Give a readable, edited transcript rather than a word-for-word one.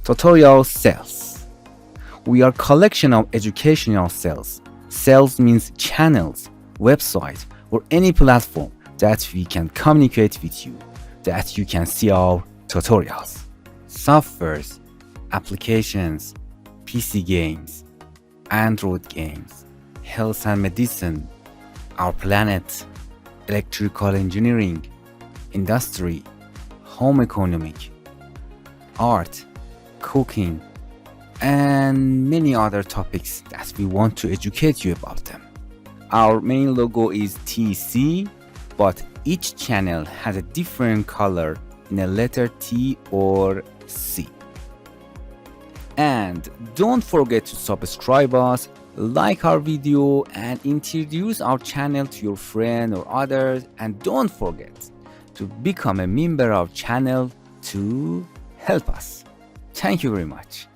TutorialCells. We are collection of educational cells. Cells means channels, website, or any platform that we can communicate with you, that you can see our tutorials. Softwares, applications, PC games, Android games, health and medicine, our planet, electrical engineering, industry, home economic, art, cooking, and many other topics that we want to educate you about them. Our main logo is TC, but each channel has a different color in a letter T or C. And don't forget to subscribe us, like our video, and introduce our channel to your friend or others. And don't forget to become a member of our channel to help us. Thank you very much.